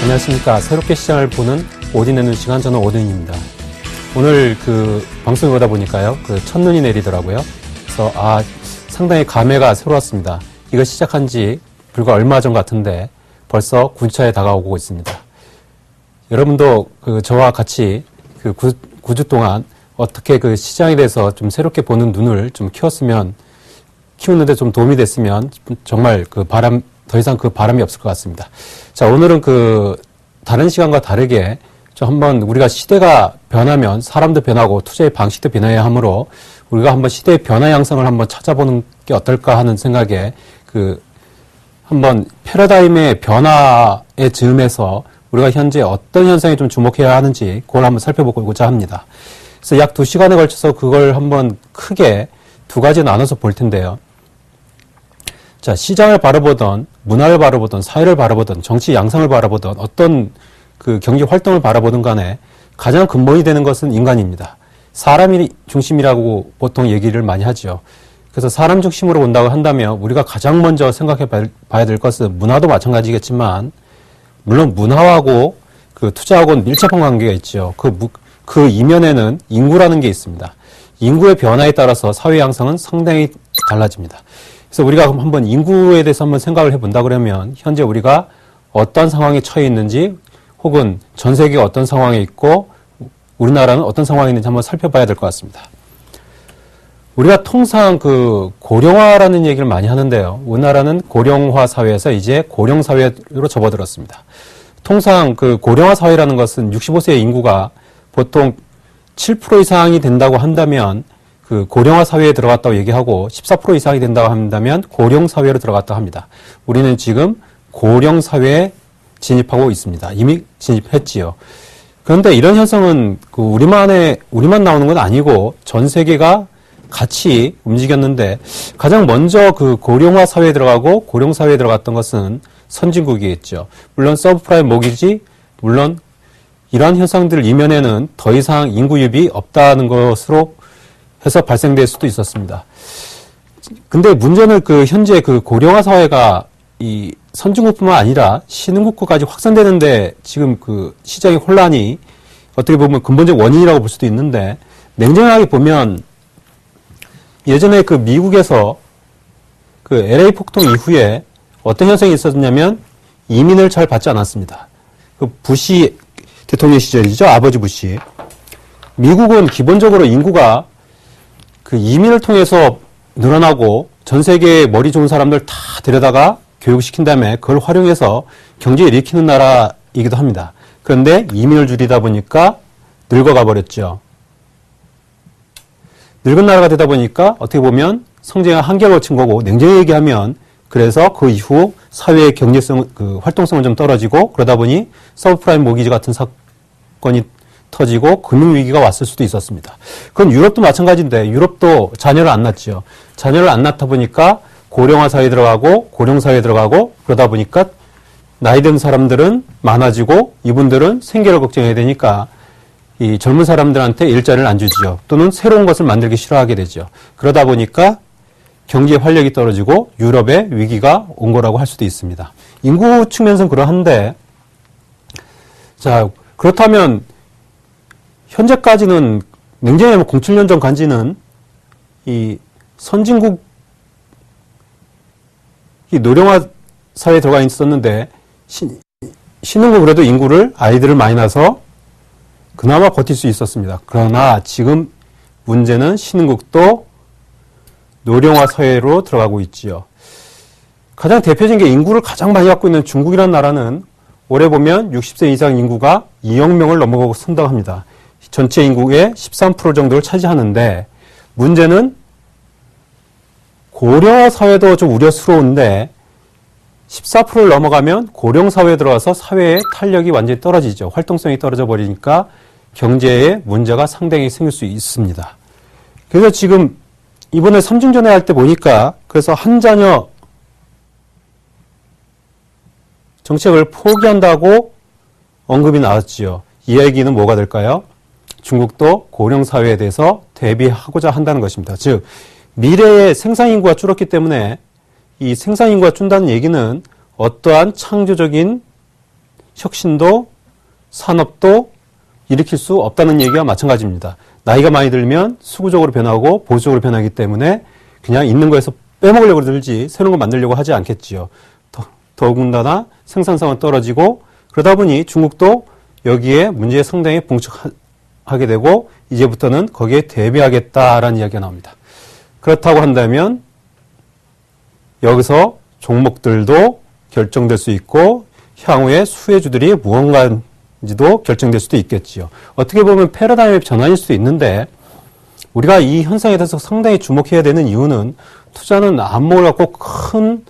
안녕하십니까. 새롭게 시장을 보는 오딘 내는 시간, 저는 오딘입니다. 오늘 방송에 오다 보니까요, 첫눈이 내리더라고요. 그래서, 상당히 감회가 새로웠습니다. 이거 시작한 지 불과 얼마 전 같은데 벌써 9주차에 다가오고 있습니다. 여러분도 저와 같이 9주 동안 어떻게 시장에 대해서 좀 새롭게 보는 눈을 좀 키우는데 좀 도움이 됐으면 정말 더 이상 바람이 없을 것 같습니다. 자, 오늘은 다른 시간과 다르게 좀 한번 우리가 시대가 변하면 사람도 변하고 투자의 방식도 변해야 하므로 우리가 한번 시대의 변화 양상을 한번 찾아보는 게 어떨까 하는 생각에 한번 패러다임의 변화의 즈음에서 우리가 현재 어떤 현상에 좀 주목해야 하는지 그걸 한번 살펴보고자 합니다. 그래서 약 2시간에 걸쳐서 그걸 한번 크게 두 가지 나눠서 볼 텐데요. 자, 시장을 바라보던, 문화를 바라보던, 사회를 바라보던, 정치 양상을 바라보던, 어떤 경제 활동을 바라보든 간에 가장 근본이 되는 것은 인간입니다. 사람이 중심이라고 보통 얘기를 많이 하죠. 그래서 사람 중심으로 본다고 한다면 우리가 가장 먼저 생각해 봐야 될 것은 문화도 마찬가지겠지만, 물론 문화하고 투자하고는 밀접한 관계가 있죠. 그 이면에는 인구라는 게 있습니다. 인구의 변화에 따라서 사회 양상은 상당히 달라집니다. 그래서 우리가 한번 인구에 대해서 한번 생각을 해본다 그러면 현재 우리가 어떤 상황에 처해 있는지 혹은 전 세계가 어떤 상황에 있고 우리나라는 어떤 상황에 있는지 한번 살펴봐야 될 것 같습니다. 우리가 통상 고령화라는 얘기를 많이 하는데요. 우리나라는 고령화 사회에서 이제 고령 사회로 접어들었습니다. 통상 고령화 사회라는 것은 65세 인구가 보통 7% 이상이 된다고 한다면 고령화 사회에 들어갔다고 얘기하고 14% 이상이 된다고 한다면 고령 사회로 들어갔다고 합니다. 우리는 지금 고령 사회에 진입하고 있습니다. 이미 진입했지요. 그런데 이런 현상은 우리만 나오는 건 아니고 전 세계가 같이 움직였는데 가장 먼저 고령화 사회에 들어가고 고령 사회에 들어갔던 것은 선진국이겠죠. 물론 서브프라임 모기지, 물론 이러한 현상들 이면에는 더 이상 인구 유입이 없다는 것으로 해서 발생될 수도 있었습니다. 근데 문제는 현재 고령화 사회가 이 선진국뿐만 아니라 신흥국까지 확산되는데 지금 시장의 혼란이 어떻게 보면 근본적 원인이라고 볼 수도 있는데, 냉정하게 보면 예전에 미국에서 LA 폭동 이후에 어떤 현상이 있었냐면 이민을 잘 받지 않았습니다. 부시 대통령 시절이죠. 아버지 부시. 미국은 기본적으로 인구가 이민을 통해서 늘어나고 전 세계에 머리 좋은 사람들 다 데려다가 교육시킨 다음에 그걸 활용해서 경제를 일으키는 나라이기도 합니다. 그런데 이민을 줄이다 보니까 늙어가 버렸죠. 늙은 나라가 되다 보니까 어떻게 보면 성장의 한계를 거친 거고, 냉정히 얘기하면 그래서 그 이후 사회의 경제성, 활동성은 좀 떨어지고 그러다 보니 서브프라임 모기지 같은 사건이 터지고 금융위기가 왔을 수도 있었습니다. 그건 유럽도 마찬가지인데 유럽도 자녀를 안 낳죠. 자녀를 안 낳다 보니까 고령화 사회에 들어가고 고령 사회에 들어가고 그러다 보니까 나이 든 사람들은 많아지고 이분들은 생계를 걱정해야 되니까 이 젊은 사람들한테 일자리를 안 주지요. 또는 새로운 것을 만들기 싫어하게 되죠. 그러다 보니까 경제의 활력이 떨어지고 유럽의 위기가 온 거라고 할 수도 있습니다. 인구 측면에서는 그러한데, 자, 그렇다면 현재까지는 냉정히 07년 전까지는 이 선진국 이 노령화 사회에 들어가 있었는데 신흥국 그래도 아이들을 많이 낳아서 그나마 버틸 수 있었습니다. 그러나 지금 문제는 신흥국도 노령화 사회로 들어가고 있지요. 가장 대표적인 게 인구를 가장 많이 갖고 있는 중국이라는 나라는 올해 보면 60세 이상 인구가 2억 명을 넘어가고 선다고 합니다. 전체 인구의 13% 정도를 차지하는데, 문제는 고령화 사회도 좀 우려스러운데 14%를 넘어가면 고령 사회에 들어가서 사회의 탄력이 완전히 떨어지죠. 활동성이 떨어져 버리니까 경제에 문제가 상당히 생길 수 있습니다. 그래서 지금 이번에 삼중전회 할 때 보니까 그래서 한 자녀 정책을 포기한다고 언급이 나왔지요. 이 얘기는 뭐가 될까요? 중국도 고령 사회에 대해서 대비하고자 한다는 것입니다. 즉 미래의 생산인구가 줄었기 때문에 이 생산인구가 준다는 얘기는 어떠한 창조적인 혁신도 산업도 일으킬 수 없다는 얘기와 마찬가지입니다. 나이가 많이 들면 수구적으로 변하고 보수적으로 변하기 때문에 그냥 있는 거에서 빼먹으려고 들지 새로운 거 만들려고 하지 않겠지요. 더군다나 생산성은 떨어지고 그러다 보니 중국도 여기에 문제에 상당히 봉착하게 되고 이제부터는 거기에 대비하겠다라는 이야기가 나옵니다. 그렇다고 한다면 여기서 종목들도 결정될 수 있고 향후에 수혜주들이 무언가인지도 결정될 수도 있겠지요. 어떻게 보면 패러다임의 전환일 수도 있는데 우리가 이 현상에 대해서 상당히 주목해야 되는 이유는 투자는 안목을 갖고 큰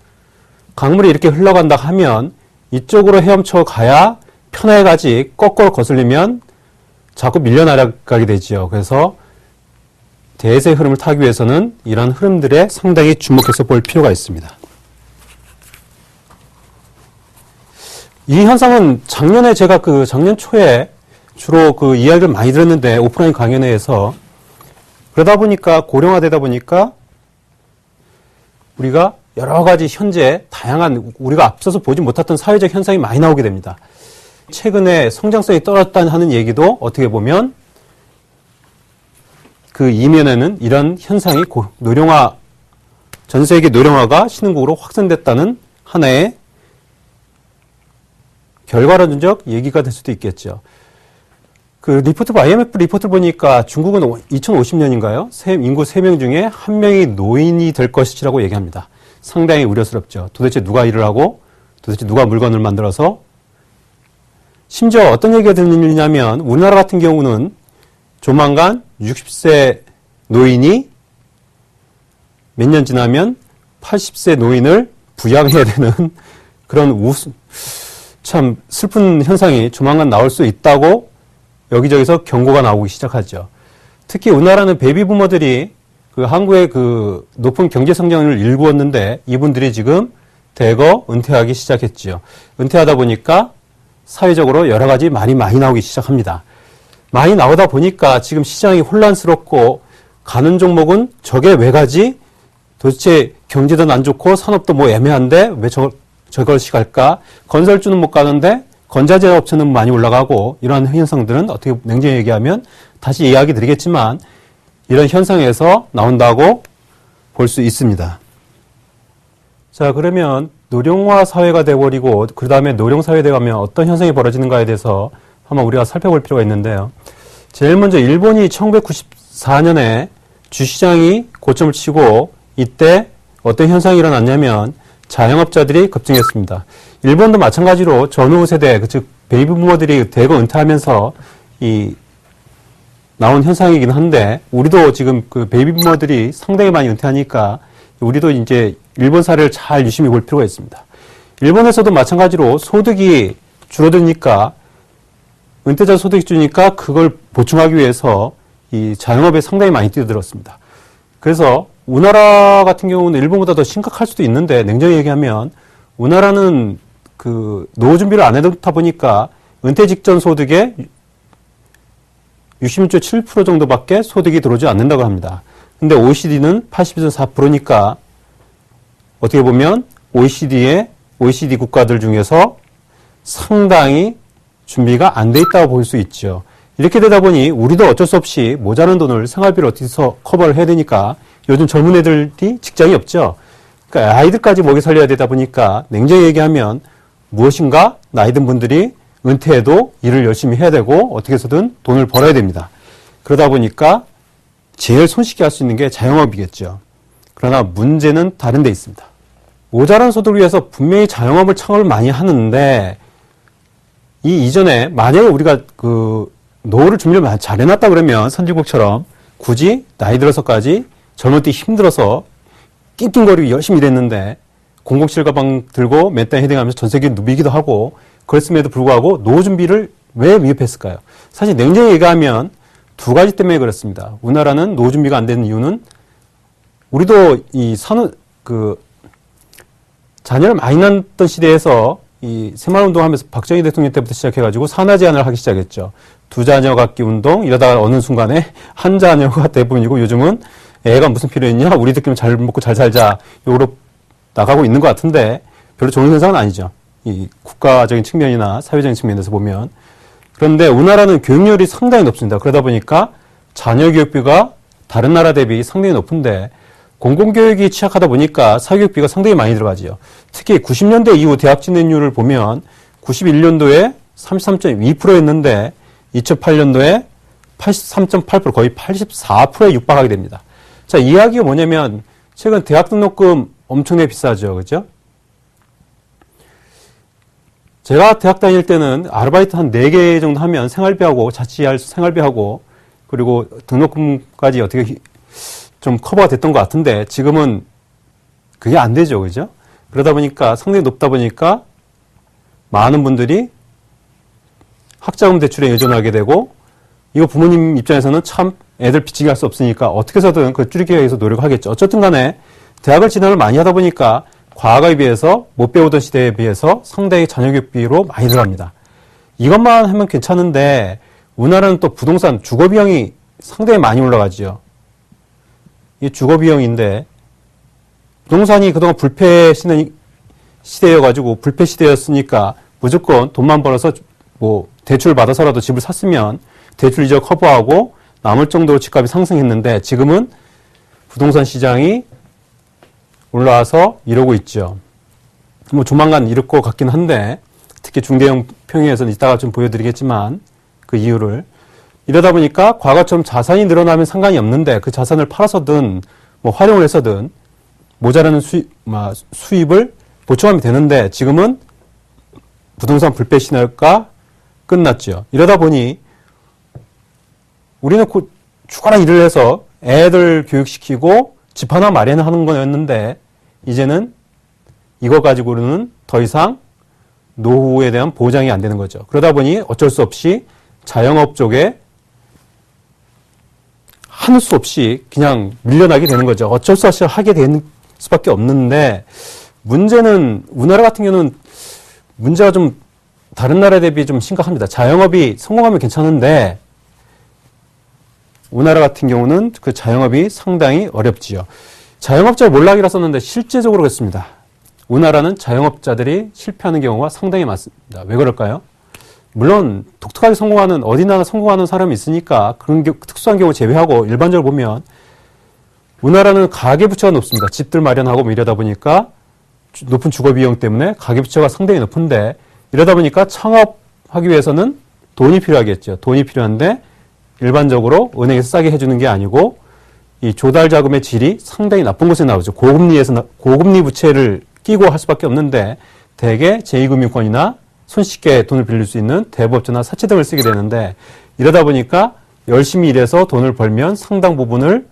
강물이 이렇게 흘러간다 하면 이쪽으로 헤엄쳐 가야 편하게 가지 거꾸로 거슬리면 자꾸 밀려나가게 되지요. 그래서 대세의 흐름을 타기 위해서는 이런 흐름들에 상당히 주목해서 볼 필요가 있습니다. 이 현상은 작년에 제가 작년 초에 주로 이야기를 많이 들었는데 오프라인 강연회에서 그러다 보니까 고령화되다 보니까 우리가 여러 가지 현재 다양한 우리가 앞서서 보지 못했던 사회적 현상이 많이 나오게 됩니다. 최근에 성장성이 떨어졌다는 하는 얘기도 어떻게 보면 그 이면에는 이런 현상이 노령화, 전 세계 노령화가 신흥국으로 확산됐다는 하나의 결과론적 얘기가 될 수도 있겠죠. IMF 리포트 보니까 중국은 2050년인가요? 인구 3명 중에 1명이 노인이 될 것이라고 얘기합니다. 상당히 우려스럽죠. 도대체 누가 일을 하고 도대체 누가 물건을 만들어서 심지어 어떤 얘기가 들리냐면 우리나라 같은 경우는 조만간 60세 노인이 몇 년 지나면 80세 노인을 부양해야 되는 그런 참 슬픈 현상이 조만간 나올 수 있다고 여기저기서 경고가 나오기 시작하죠. 특히 우리나라는 베이비부머들이 한국의 높은 경제 성장을 일구었는데 이분들이 지금 대거 은퇴하기 시작했지요. 은퇴하다 보니까 사회적으로 여러 가지 말이 많이 나오기 시작합니다. 많이 나오다 보니까 지금 시장이 혼란스럽고 가는 종목은 저게 왜 가지? 도대체 경제도 안 좋고 산업도 뭐 애매한데 왜 저것이 갈까? 건설주는 못 가는데 건자재 업체는 많이 올라가고 이러한 현상들은 어떻게 냉정히 얘기하면 다시 이야기 드리겠지만 이런 현상에서 나온다고 볼 수 있습니다. 자, 그러면 노령화 사회가 되어버리고 그 다음에 노령사회 되가면 어떤 현상이 벌어지는가에 대해서 한번 우리가 살펴볼 필요가 있는데요. 제일 먼저 일본이 1994년에 주시장이 고점을 치고 이때 어떤 현상이 일어났냐면 자영업자들이 급증했습니다. 일본도 마찬가지로 전후 세대, 즉 베이비부머들이 대거 은퇴하면서 나온 현상이긴 한데 우리도 지금 베이비부머들이 상당히 많이 은퇴하니까 우리도 이제 일본 사례를 잘 유심히 볼 필요가 있습니다. 일본에서도 마찬가지로 소득이 줄어드니까 은퇴자 소득이 줄으니까 그걸 보충하기 위해서 이 자영업에 상당히 많이 뛰어들었습니다. 그래서 우리나라 같은 경우는 일본보다 더 심각할 수도 있는데 냉정히 얘기하면 우리나라는 노후 준비를 안 해놓다 보니까 은퇴 직전 소득의 66.7% 정도밖에 소득이 들어오지 않는다고 합니다. 근데 OECD는 82.4%니까 어떻게 보면 OECD 국가들 중에서 상당히 준비가 안 돼 있다고 볼 수 있죠. 이렇게 되다 보니 우리도 어쩔 수 없이 모자란 돈을 생활비를 어디서 커버를 해야 되니까 요즘 젊은 애들이 직장이 없죠. 그러니까 아이들까지 먹여 살려야 되다 보니까 냉정히 얘기하면 무엇인가 나이 든 분들이 은퇴해도 일을 열심히 해야 되고 어떻게 해서든 돈을 벌어야 됩니다. 그러다 보니까 제일 손쉽게 할 수 있는 게 자영업이겠죠. 그러나 문제는 다른 데 있습니다. 모자란 소득을 위해서 분명히 자영업을 창업을 많이 하는데 이 이전에 만약에 우리가 노후를 준비를 잘 해놨다 그러면 선진국처럼 굳이 나이 들어서까지 젊을 때 힘들어서 낑낑거리고 열심히 일했는데 007 가방 들고 맨땅에 헤딩하면서 전 세계 누비기도 하고 그랬음에도 불구하고 노후 준비를 왜 미흡했을까요? 사실 냉정히 얘기하면 두 가지 때문에 그렇습니다. 우리나라는 노후 준비가 안 되는 이유는 우리도 자녀를 많이 낳던 시대에서 새마을운동 하면서 박정희 대통령 때부터 시작해가지고 산하 제한을 하기 시작했죠. 두 자녀 갖기 운동 이러다가 어느 순간에 한 자녀가 대부분이고 요즘은 애가 무슨 필요 있냐? 우리들끼리 잘 먹고 잘 살자. 요로 나가고 있는 것 같은데 별로 좋은 현상은 아니죠. 이 국가적인 측면이나 사회적인 측면에서 보면. 그런데 우리나라는 교육열이 상당히 높습니다. 그러다 보니까 자녀 교육비가 다른 나라 대비 상당히 높은데 공공교육이 취약하다 보니까 사교육비가 상당히 많이 들어가지요. 특히 90년대 이후 대학 진학률을 보면 91년도에 33.2%였는데 2008년도에 83.8% 거의 84%에 육박하게 됩니다. 자, 이야기가 뭐냐면 최근 대학 등록금 엄청나게 비싸죠. 그죠? 제가 대학 다닐 때는 아르바이트 한 4개 정도 하면 생활비하고 자취할 생활비하고 그리고 등록금까지 어떻게 좀 커버가 됐던 것 같은데 지금은 그게 안 되죠. 그죠? 그러다 보니까 상당히 높다 보니까 많은 분들이 학자금 대출에 의존하게 되고 이거 부모님 입장에서는 참 애들 빚지게 할 수 없으니까 어떻게 해서든 그걸 줄이기 위해서 노력하겠죠. 어쨌든 간에 대학을 진학을 많이 하다 보니까 과거에 비해서 못 배우던 시대에 비해서 상당히 자녀교육비로 많이 들어갑니다. 이것만 하면 괜찮은데 우리나라는 또 부동산 주거비용이 상당히 많이 올라가죠. 이 주거비용인데 부동산이 그동안 불패 시대여가지고 불패 시대였으니까 무조건 돈만 벌어서 뭐 대출 받아서라도 집을 샀으면 대출 이자 커버하고 남을 정도로 집값이 상승했는데 지금은 부동산 시장이 올라와서 이러고 있죠. 뭐 조만간 이럴 것 같긴 한데 특히 중대형 평형에서는 이따가 좀 보여드리겠지만 그 이유를 이러다 보니까 과거처럼 자산이 늘어나면 상관이 없는데 그 자산을 팔아서든 뭐 활용을 해서든 모자라는 수입을 보충하면 되는데 지금은 부동산 불패 시대가 끝났죠. 이러다 보니 우리는 죽어라 일을 해서 애들 교육시키고 집 하나 마련하는 거였는데 이제는 이거 가지고는 더 이상 노후에 대한 보장이 안 되는 거죠. 그러다 보니 어쩔 수 없이 자영업 쪽에 할 수 없이 그냥 밀려나게 되는 거죠. 어쩔 수 없이 하게 되는 수밖에 없는데 문제는 우리나라 같은 경우는 문제가 좀 다른 나라 대비 좀 심각합니다. 자영업이 성공하면 괜찮은데 우리나라 같은 경우는 그 자영업이 상당히 어렵지요. 자영업자 몰락이라 썼는데 실제적으로 그렇습니다. 우리나라는 자영업자들이 실패하는 경우가 상당히 많습니다. 왜 그럴까요? 물론 독특하게 성공하는 어디나 성공하는 사람이 있으니까 그런 특수한 경우 제외하고 일반적으로 보면 우리나라는 가계부채가 높습니다. 집들 마련하고 뭐 이러다 보니까 높은 주거비용 때문에 가계부채가 상당히 높은데 이러다 보니까 창업하기 위해서는 돈이 필요하겠죠. 돈이 필요한데 일반적으로 은행에서 싸게 해주는 게 아니고 이 조달 자금의 질이 상당히 나쁜 곳에 나오죠. 고금리 부채를 끼고 할 수밖에 없는데 대개 제2금융권이나 손쉽게 돈을 빌릴 수 있는 대부업체나 사채 등을 쓰게 되는데 이러다 보니까 열심히 일해서 돈을 벌면 상당 부분을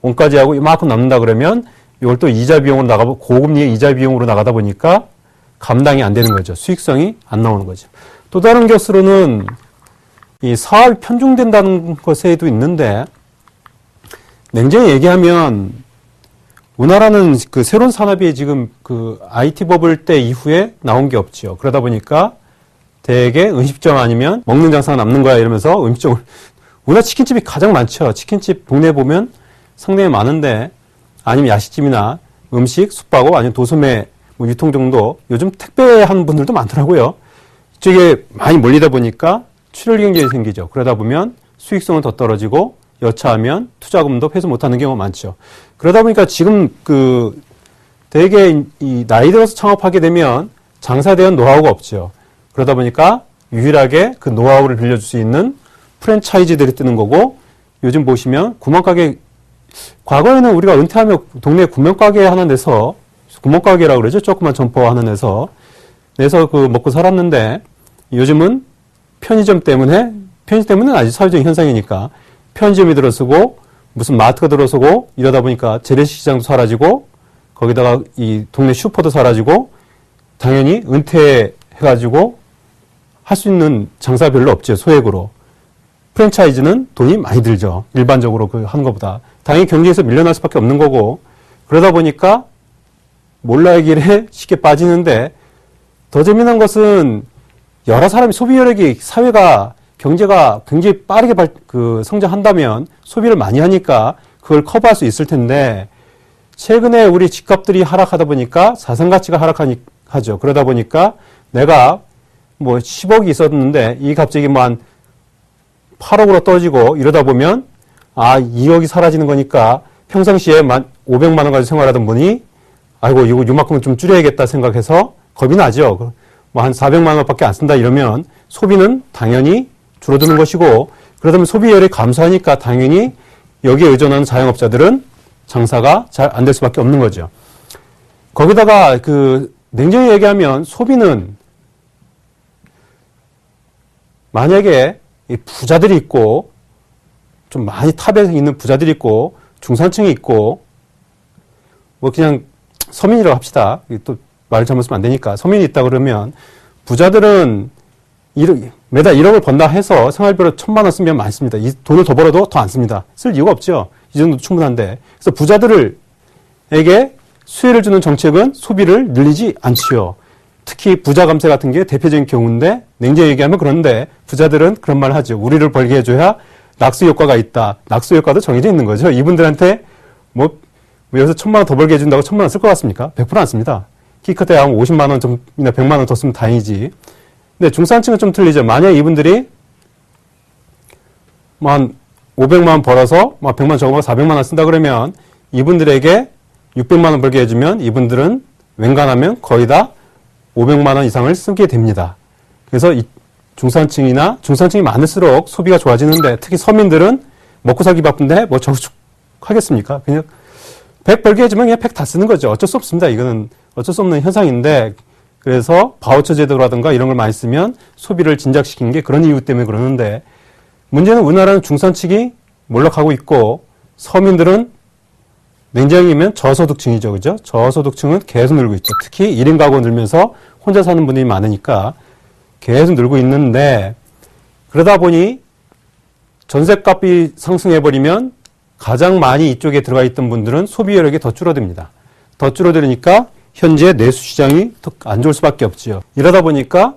원까지 하고 이만큼 남는다 그러면 이걸 또 이자 비용으로 나가고 고금리의 이자 비용으로 나가다 보니까 감당이 안 되는 거죠. 수익성이 안 나오는 거죠. 또 다른 것으로는 이 사업이 편중된다는 것에도 있는데 냉정히 얘기하면 우리나라는 그 새로운 산업이 지금 그 IT 버블 때 이후에 나온 게 없죠. 그러다 보니까 대개 음식점 아니면 먹는 장사가 남는 거야 이러면서 음식점을 우리나라 치킨집이 가장 많죠. 치킨집 동네에 보면 상당히 많은데 아니면 야식집이나 음식, 숙박업 아니면 도소매 뭐 유통 정도 요즘 택배하는 분들도 많더라고요. 이쪽에 많이 몰리다 보니까 출혈 경쟁이 생기죠. 그러다 보면 수익성은 더 떨어지고 여차하면 투자금도 회수 못하는 경우가 많죠. 그러다 보니까 지금 대개 이 나이 들어서 창업하게 되면 장사에 대한 노하우가 없죠. 그러다 보니까 유일하게 그 노하우를 빌려줄 수 있는 프랜차이즈들이 뜨는 거고 요즘 보시면 구멍가게 과거에는 우리가 은퇴하면 동네에 구멍가게 하나 내서 구멍가게라고 그러죠. 조그만 점포 하나 내서 그 먹고 살았는데 요즘은 편의점 때문에 아주 사회적인 현상이니까 편의점이 들어서고 무슨 마트가 들어서고 이러다 보니까 재래식 시장도 사라지고 거기다가 이 동네 슈퍼도 사라지고 당연히 은퇴해가지고 할 수 있는 장사 별로 없죠. 소액으로. 프랜차이즈는 돈이 많이 들죠. 일반적으로 하는 것보다. 당연히 경제에서 밀려날 수밖에 없는 거고 그러다 보니까 몰라의 길에 쉽게 빠지는데 더 재미난 것은 여러 사람이 소비 여력이 사회가 경제가 굉장히 빠르게 성장한다면 소비를 많이 하니까 그걸 커버할 수 있을 텐데 최근에 우리 집값들이 하락하다 보니까 자산 가치가 하죠. 그러다 보니까 내가 뭐 10억이 있었는데 이 갑자기 뭐 한 8억으로 떨어지고 이러다 보면 2억이 사라지는 거니까 평상시에 500만 원 가지고 생활하던 분이 아이고 이거 요만큼은 좀 줄여야겠다 생각해서 겁이 나죠. 뭐 한 400만 원밖에 안 쓴다 이러면 소비는 당연히 줄어드는 것이고 그러다 보면 소비율이 감소하니까 당연히 여기에 의존하는 자영업자들은 장사가 잘 안 될 수밖에 없는 거죠. 거기다가 냉정히 얘기하면 소비는 만약에 부자들이 있고 좀 많이 탑에 있는 부자들이 있고 중산층이 있고 뭐 그냥 서민이라고 합시다. 또 말을 잘못 쓰면 안 되니까 서민이 있다 그러면 부자들은 매달 1억을 번다 해서 생활비로 1,000만 원 쓰면 많습니다. 이 돈을 더 벌어도 더 안 씁니다. 쓸 이유가 없죠. 이 정도 충분한데. 그래서 부자들에게 수혜를 주는 정책은 소비를 늘리지 않지요. 특히 부자 감세 같은 게 대표적인 경우인데 냉정히 얘기하면 그런데 부자들은 그런 말을 하죠. 우리를 벌게 해줘야 낙수 효과가 있다. 낙수 효과도 정해져 있는 거죠. 이분들한테 뭐 여기서 1,000만 원 더 벌게 해준다고 1,000만 원 쓸 것 같습니까? 100% 안 씁니다. 키크때 한 50만 원 좀이나 100만 원 더 쓰면 다행이지. 근데 중산층은 좀 틀리죠. 만약에 이분들이 뭐 한 500만 원 벌어서 100만 원 적어서 400만 원 쓴다 그러면 이분들에게 600만 원 벌게 해주면 이분들은 웬간하면 거의 다 500만 원 이상을 쓰게 됩니다. 그래서 이 중산층이 많을수록 소비가 좋아지는데 특히 서민들은 먹고 살기 바쁜데 뭐 저축하겠습니까? 그냥 100 벌게 해주면 그냥 100 다 쓰는 거죠. 어쩔 수 없습니다. 이거는 어쩔 수 없는 현상인데 그래서 바우처 제도라든가 이런 걸 많이 쓰면 소비를 진작시킨 게 그런 이유 때문에 그러는데 문제는 우리나라는 중산층이 몰락하고 있고 서민들은 냉정히면 저소득층이죠. 그죠? 저소득층은 계속 늘고 있죠. 특히 1인 가구 늘면서 혼자 사는 분들이 많으니까 계속 늘고 있는데 그러다 보니 전셋값이 상승해버리면 가장 많이 이쪽에 들어가 있던 분들은 소비 여력이 더 줄어듭니다. 더 줄어들으니까 현재 내수 시장이 더 안 좋을 수밖에 없지요. 이러다 보니까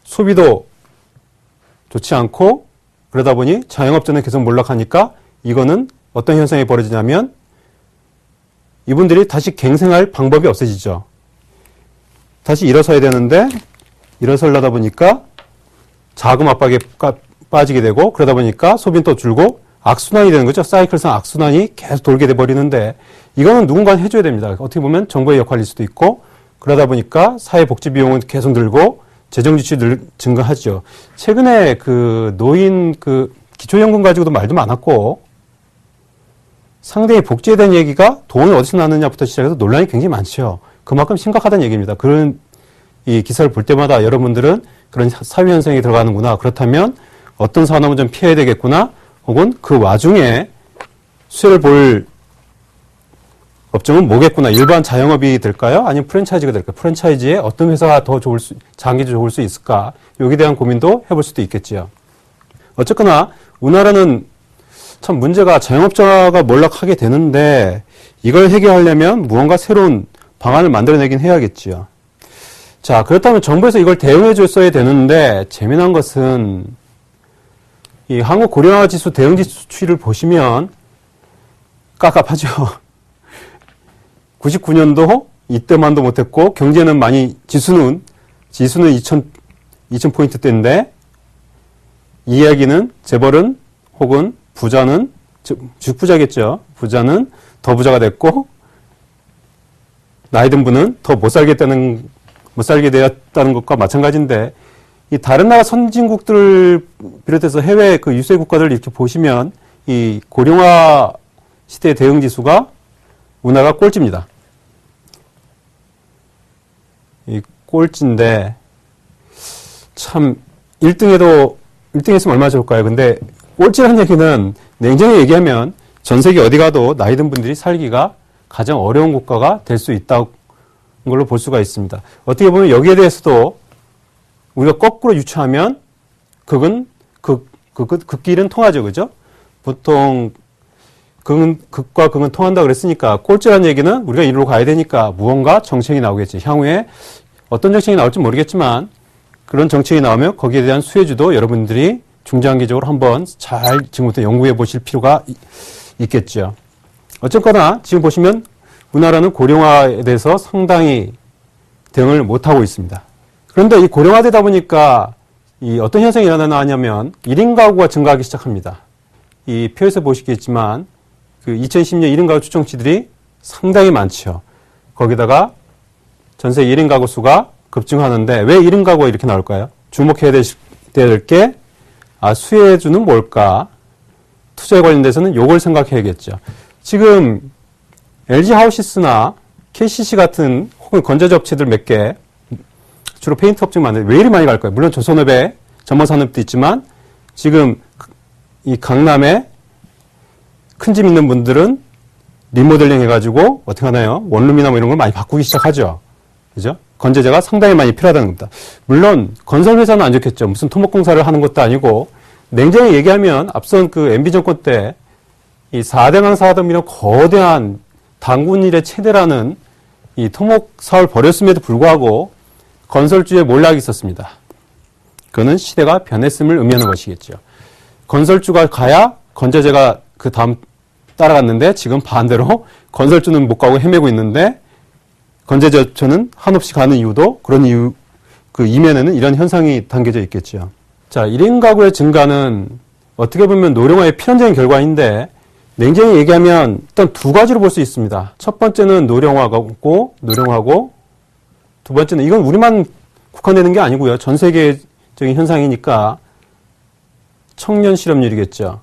소비도 좋지 않고 그러다 보니 자영업자는 계속 몰락하니까 이거는 어떤 현상이 벌어지냐면 이분들이 다시 갱생할 방법이 없어지죠. 다시 일어서야 되는데 일어서려다 보니까 자금 압박에 빠지게 되고 그러다 보니까 소비는 또 줄고 악순환이 되는 거죠. 사이클상 악순환이 계속 돌게 돼버리는데 이거는 누군가 해줘야 됩니다. 어떻게 보면 정부의 역할일 수도 있고 그러다 보니까 사회복지 비용은 계속 늘고 재정 지출이 증가하죠. 최근에 노인 기초연금 가지고도 말도 많았고 상대의 복지에 대한 얘기가 돈이 어디서 나느냐부터 시작해서 논란이 굉장히 많죠. 그만큼 심각하다는 얘기입니다. 그런 이 기사를 볼 때마다 여러분들은 그런 사회 현상이 들어가는구나. 그렇다면 어떤 산업은 좀 피해야 되겠구나. 혹은 그 와중에 수혜를 볼 업종은 뭐겠구나. 일반 자영업이 될까요? 아니면 프랜차이즈가 될까요? 프랜차이즈에 어떤 회사가 더 장기적으로 좋을 수 있을까? 여기에 대한 고민도 해볼 수도 있겠지요. 어쨌거나 우리나라는 참 문제가 자영업자가 몰락하게 되는데 이걸 해결하려면 무언가 새로운 방안을 만들어내긴 해야겠지요. 자, 그렇다면 정부에서 이걸 대응해 줬어야 되는데 재미난 것은 이 한국 고령화 지수 대응 지수 추이를 보시면 깝깝하죠. 99년도 이때만도 못했고 경제는 지수는 2000포인트대인데 이야기는 재벌은 혹은 부자는 주부자겠죠. 부자는 더 부자가 됐고 나이 든 분은 더 못 살게 되었다는 것과 마찬가지인데 이 다른 나라 선진국들을 비롯해서 해외 유세 국가들을 이렇게 보시면 이 고령화 시대의 대응 지수가 우리나라가 꼴찌입니다. 이 꼴찌인데 참 1등했으면 얼마나 좋을까요? 근데 꼴찌라는 얘기는 냉정히 얘기하면 전 세계 어디 가도 나이 든 분들이 살기가 가장 어려운 국가가 될 수 있다는 걸로 볼 수가 있습니다. 어떻게 보면 여기에 대해서도 우리가 거꾸로 유추하면 극길은 통하죠. 그죠? 보통 극과 극은 통한다 그랬으니까 꼴찌라는 얘기는 우리가 이리로 가야 되니까 무언가 정책이 나오겠지. 향후에 어떤 정책이 나올지 모르겠지만 그런 정책이 나오면 거기에 대한 수혜주도 여러분들이 중장기적으로 한번 잘 지금부터 연구해 보실 필요가 있겠죠. 어쨌거나 지금 보시면 우리나라는 고령화에 대해서 상당히 대응을 못하고 있습니다. 그런데 이 고령화되다 보니까 이 어떤 현상이 일어나냐 하면 1인 가구가 증가하기 시작합니다. 이 표에서 보시겠지만 그 2010년 1인 가구 추정치들이 상당히 많죠. 거기다가 전 세계 1인 가구 수가 급증하는데 왜 1인 가구가 이렇게 나올까요? 주목해야 될 게 수혜주는 뭘까? 투자에 관련돼서는 요걸 생각해야겠죠. 지금 LG 하우시스나 KCC 같은 혹은 건자재 업체들 몇 개, 주로 페인트 업체 많은데 왜 이리 많이 갈까요? 물론 조선업에 점화산업도 있지만 지금 이 강남에 큰 집 있는 분들은 리모델링 해가지고 어떻게 하나요? 원룸이나 뭐 이런 걸 많이 바꾸기 시작하죠. 그죠? 건재재가 상당히 많이 필요하다는 겁니다. 물론 건설회사는 안 좋겠죠. 무슨 토목공사를 하는 것도 아니고 냉정히 얘기하면 앞선 그 MB 정권 때 이 4대강 사업이란 거대한 당군 일의 최대라는 이 토목 사업을 벌였음에도 불구하고 건설주에 몰락이 있었습니다. 그거는 시대가 변했음을 의미하는 것이겠죠. 건설주가 가야 건재재가 그 다음 따라갔는데 지금 반대로 건설주는 못 가고 헤매고 있는데 건재재 업체는 한없이 가는 이유도 그런 이유, 그 이면에는 이런 현상이 담겨져 있겠죠. 자, 1인 가구의 증가는 어떻게 보면 노령화의 필연적인 결과인데 냉정히 얘기하면 일단 두 가지로 볼 수 있습니다. 첫 번째는 노령화고 두 번째는 이건 우리만 국한되는 게 아니고요. 전 세계적인 현상이니까 청년 실업률이겠죠.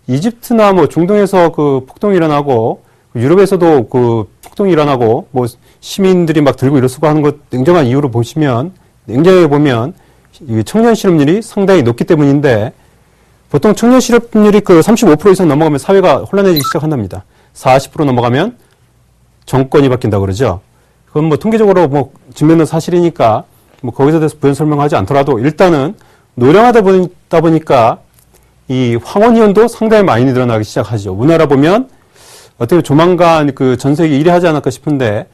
이집트나 뭐 중동에서 그 폭동이 일어나고 유럽에서도 그 폭동이 일어나고 뭐 시민들이 막 들고 일어서고 하는 것 냉정한 이유로 보시면 냉정하게 보면 청년 실업률이 상당히 높기 때문인데 보통 청년 실업률이 그 35% 이상 넘어가면 사회가 혼란해지기 시작한답니다. 40% 넘어가면 정권이 바뀐다 그러죠. 그건 뭐 통계적으로 뭐 증명된 사실이니까 뭐 거기서 대해서 부연 설명하지 않더라도 일단은 노령하다 보니까 이 황혼이혼도 상당히 많이 늘어나기 시작하죠. 우리나라 보면 어떻게 조만간 그 전 세계 1위 하지 않을까 싶은데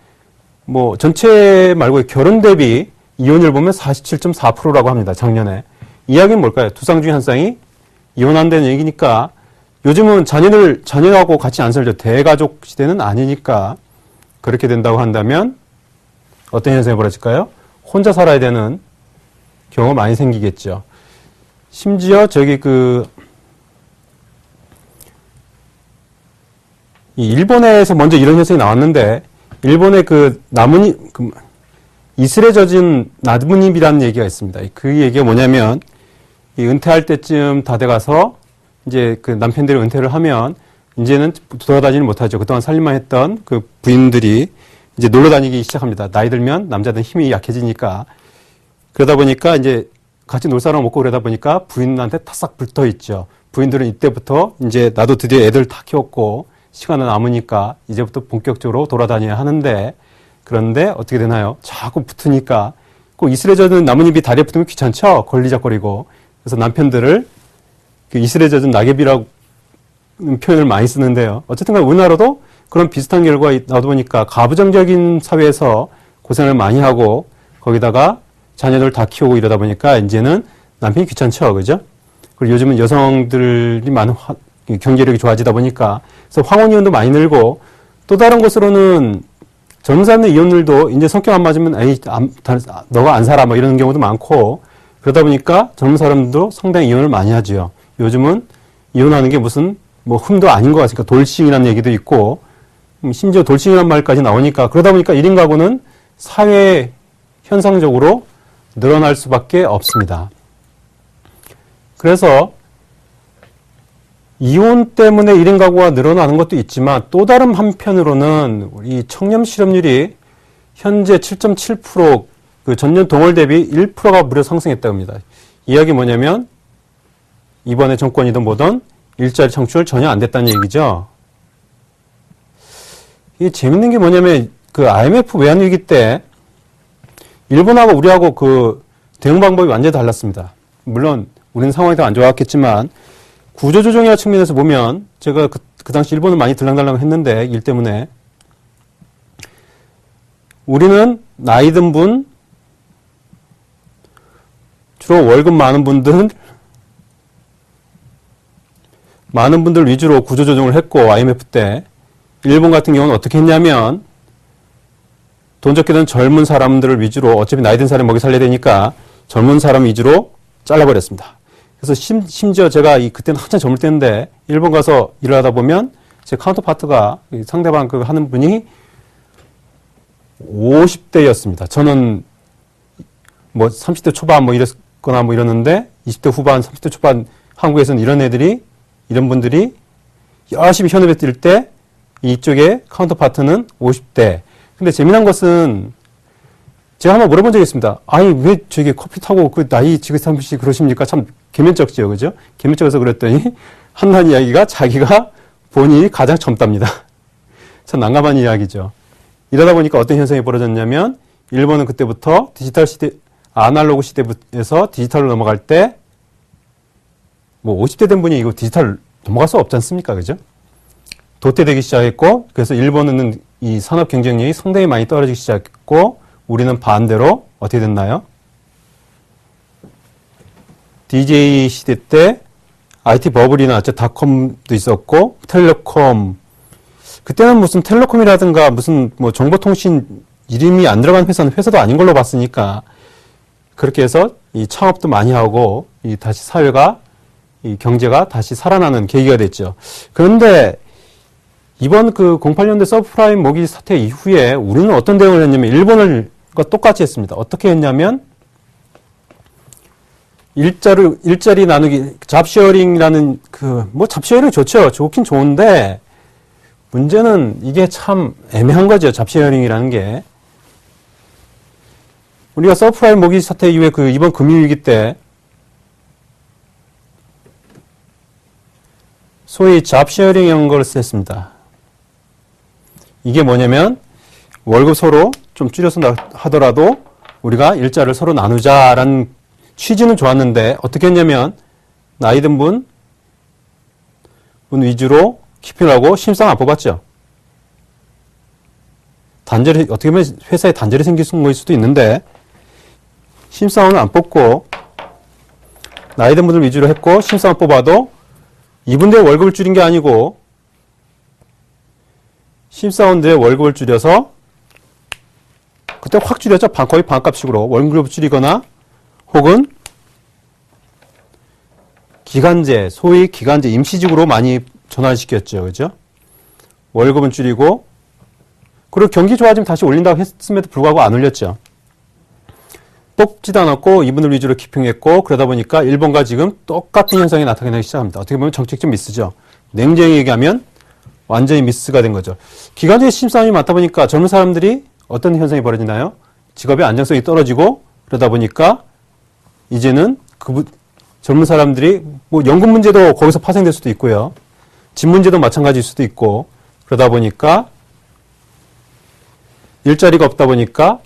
뭐 전체 말고 결혼 대비 이혼율 보면 47.4%라고 합니다. 작년에. 이야기는 뭘까요? 두 쌍 중에 한 쌍이 이혼한다는 얘기니까 요즘은 자녀하고 같이 안 살죠. 대가족 시대는 아니니까 그렇게 된다고 한다면 어떤 현상이 벌어질까요? 혼자 살아야 되는 경우가 많이 생기겠죠. 심지어 이 일본에서 먼저 이런 현상이 나왔는데 일본의 이슬에 젖은 나뭇잎이라는 얘기가 있습니다. 그 얘기가 뭐냐면 이 은퇴할 때쯤 다 돼가서 이제 그 남편들이 은퇴를 하면 이제는 돌아다니지 못하죠. 그동안 살림만 했던 그 부인들이 이제 놀러 다니기 시작합니다. 나이 들면 남자들은 힘이 약해지니까 그러다 보니까 이제 같이 놀 사람 없고 그러다 보니까 부인한테 타싹 붙어 있죠. 부인들은 이때부터 이제 나도 드디어 애들 다 키웠고 시간은 남으니까 이제부터 본격적으로 돌아다녀야 하는데 그런데 어떻게 되나요? 자꾸 붙으니까 꼭 이슬에 젖은 나뭇잎이 다리에 붙으면 귀찮죠? 걸리적거리고. 그래서 남편들을 그 이슬에 젖은 낙엽이라고 표현을 많이 쓰는데요. 어쨌든 간에 우리나라도 그런 비슷한 결과가 나오다 보니까 가부장적인 사회에서 고생을 많이 하고 거기다가 자녀들 다 키우고 이러다 보니까 이제는 남편이 귀찮죠. 그죠? 그리고 요즘은 여성들이 많은 경제력이 좋아지다 보니까 그래서 황혼이혼도 많이 늘고 또 다른 것으로는 젊은 사람의 이혼율도 이제 성격 안 맞으면 너가 안 살아 뭐 이런 경우도 많고 그러다 보니까 젊은 사람도 상당히 이혼을 많이 하죠. 요즘은 이혼하는 게 무슨 뭐 흠도 아닌 것 같으니까 돌싱이라는 얘기도 있고 심지어 돌싱이라는 말까지 나오니까 그러다 보니까 1인 가구는 사회 현상적으로 늘어날 수밖에 없습니다. 그래서 이혼 때문에 1인 가구가 늘어나는 것도 있지만 또 다른 한편으로는 이 청년 실업률이 현재 7.7% 그 전년 동월 대비 1%가 무려 상승했다고 합니다. 이야기 뭐냐면 이번에 정권이든 뭐든 일자리 창출 전혀 안 됐다는 얘기죠. 이게 재밌는 게 뭐냐면 그 IMF 외환위기 때 일본하고 우리하고 그 대응 방법이 완전히 달랐습니다. 물론 우리는 상황이 더 안 좋았겠지만 구조조정이라는 측면에서 보면 제가 그 당시 일본을 많이 들랑달랑 했는데 일 때문에 우리는 나이 든 분, 주로 월급 많은 분들 위주로 구조조정을 했고 IMF 때 일본 같은 경우는 어떻게 했냐면 돈 적게 든 젊은 사람들을 위주로 어차피 나이 든 사람이 먹이 살려야 되니까 젊은 사람 위주로 잘라버렸습니다. 그래서 심지어 제가 그때는 한참 젊을 때인데 일본 가서 일을 하다 보면 제 카운터파트가 상대방 그 하는 분이 50대였습니다. 저는 뭐 30대 초반 뭐 이랬거나 뭐 이러는데 20대 후반, 30대 초반 한국에서는 이런 분들이 열심히 현업에 뛸 때 이쪽에 카운터파트는 50대. 근데 재미난 것은 제가 한번 물어본 적이 있습니다. 아니, 왜 저기 커피 타고 그 나이 지긋하듯이 그러십니까? 참 개면적지요, 그죠? 개면적에서 그랬더니 한다는 이야기가 자기가 본인이 가장 젊답니다. 참 난감한 이야기죠. 이러다 보니까 어떤 현상이 벌어졌냐면 일본은 그때부터 디지털 시대, 아날로그 시대에서 디지털로 넘어갈 때 뭐 50대 된 분이 이거 디지털 넘어갈 수 없지 않습니까? 그죠? 도태되기 시작했고 그래서 일본은 이 산업 경쟁력이 상당히 많이 떨어지기 시작했고 우리는 반대로 어떻게 됐나요? DJ 시대 때 IT 버블이 나왔죠. 닷컴도 있었고 텔레콤 그때는 무슨 텔레콤이라든가 무슨 뭐 정보통신 이름이 안 들어간 회사는 회사도 아닌 걸로 봤으니까 그렇게 해서 이 창업도 많이 하고 이 다시 사회가 이 경제가 다시 살아나는 계기가 됐죠. 그런데 이번 그 08년대 서브프라임 모기 사태 이후에 우리는 어떤 대응을 했냐면 일본과 똑같이 했습니다. 어떻게 했냐면 일자리 나누기 잡쉐어링이라는 뭐 잡쉐어링이 좋죠. 좋긴 좋은데 문제는 이게 참 애매한 거죠. 잡쉐어링이라는 게 우리가 서브프라임 모기 사태 이후에 이번 금융위기 때 소위 잡쉐어링이라는 걸 썼습니다. 이게 뭐냐면 월급 서로 좀 줄여서 하더라도 우리가 일자를 서로 나누자라는 취지는 좋았는데 어떻게 했냐면 나이 든 분 위주로 키핑을 하고 심상 안 뽑았죠. 단절이 어떻게 보면 회사에 단절이 생길 수도 있는데 심사원은 안 뽑고 나이 든 분들 위주로 했고 심사원 뽑아도 이분들의 월급을 줄인 게 아니고 심사원들의 월급을 줄여서 그때 확 줄였죠. 거의 반값식으로 월급을 줄이거나 혹은 기간제, 소위 기간제 임시직으로 많이 전환시켰죠. 그죠? 월급은 줄이고 그리고 경기 좋아지면 다시 올린다고 했음에도 불구하고 안 올렸죠. 뽑지도 않았고 이분들 위주로 키핑했고 그러다 보니까 일본과 지금 똑같은 현상이 나타나기 시작합니다. 어떻게 보면 정책적 미스죠. 냉정히 얘기하면 완전히 미스가 된 거죠. 기간제 심사원이 많다 보니까 젊은 사람들이 어떤 현상이 벌어지나요? 직업의 안정성이 떨어지고 그러다 보니까 이제는 젊은 사람들이 뭐 연금 문제도 거기서 파생될 수도 있고요. 집 문제도 마찬가지일 수도 있고 그러다 보니까 일자리가 없다 보니까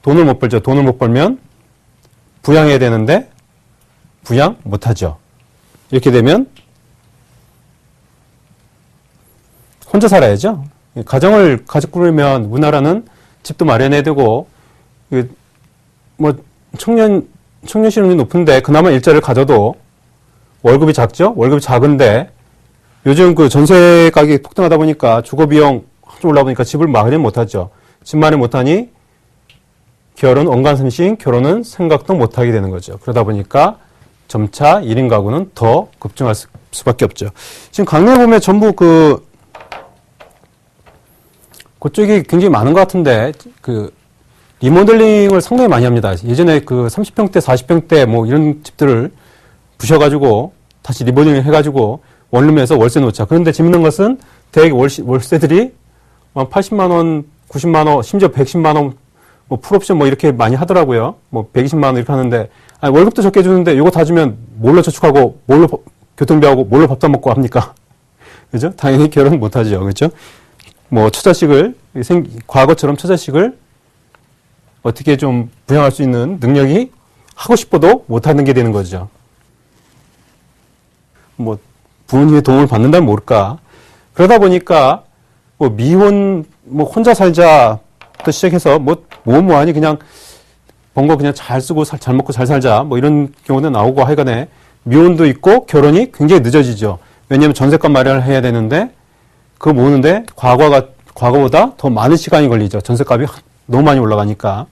돈을 못 벌죠. 돈을 못 벌면 부양해야 되는데 부양 못하죠. 이렇게 되면 혼자 살아야죠. 가족 꾸리면 우리나라는 집도 마련해야 되고 뭐 청년 실업률이 높은데 그나마 일자리를 가져도 월급이 작죠. 월급이 작은데 요즘 전세 가격이 폭등하다 보니까 주거 비용 한쪽 올라보니까 집을 마련 못하죠. 집 마련 못하니 언간선신 결혼은 생각도 못하게 되는 거죠. 그러다 보니까 점차 1인 가구는 더 급증할 수밖에 없죠. 지금 강릉에 보면 전부 그쪽이 굉장히 많은 것 같은데 리모델링을 상당히 많이 합니다. 예전에 30평대, 40평대 뭐 이런 집들을 부셔가지고 다시 리모델링 해가지고 원룸에서 월세 놓자. 그런데 재밌는 것은 대개 월세들이 80만 원, 90만 원, 심지어 110만 원 뭐 풀옵션 뭐 이렇게 많이 하더라고요. 뭐 120만 원 이렇게 하는데 월급도 적게 주는데 이거 다 주면 뭘로 저축하고 뭘로 교통비하고 뭘로 밥도 먹고 합니까? 그죠? 당연히 결혼 못 하죠. 그죠? 뭐 과거처럼 처자식을 어떻게 좀 부양할 수 있는 능력이 하고 싶어도 못 하는 게 되는 거죠. 뭐 부모님의 도움을 받는다면 모를까. 그러다 보니까 뭐 미혼 뭐 혼자 살자부터 시작해서 뭐하니 그냥 번 거 그냥 잘 쓰고 잘 먹고 잘 살자 뭐 이런 경우도 나오고 하여간에 미혼도 있고 결혼이 굉장히 늦어지죠. 왜냐하면 전세값 마련을 해야 되는데 그거 모으는데 과거보다 더 많은 시간이 걸리죠. 전세값이 너무 많이 올라가니까.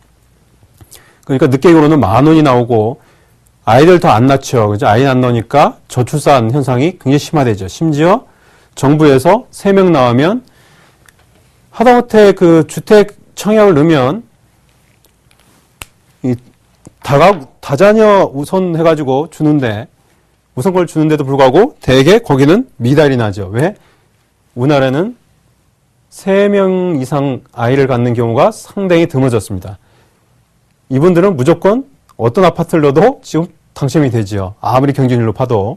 그러니까 늦계획으로는 10,000원이 나오고 아이들 더 안 낳죠. 그죠? 아이 안 나오니까 저출산 현상이 굉장히 심화되죠. 심지어 정부에서 3명 나오면 하다못해 그 주택 청약을 넣으면 이 다자녀 우선 해가지고 주는데 우선권을 주는데도 불구하고 대개 거기는 미달이 나죠. 왜? 우리나라는 3명 이상 아이를 갖는 경우가 상당히 드물어졌습니다. 이분들은 무조건 어떤 아파트를 넣어도 지금 당첨이 되죠. 아무리 경쟁률로 봐도.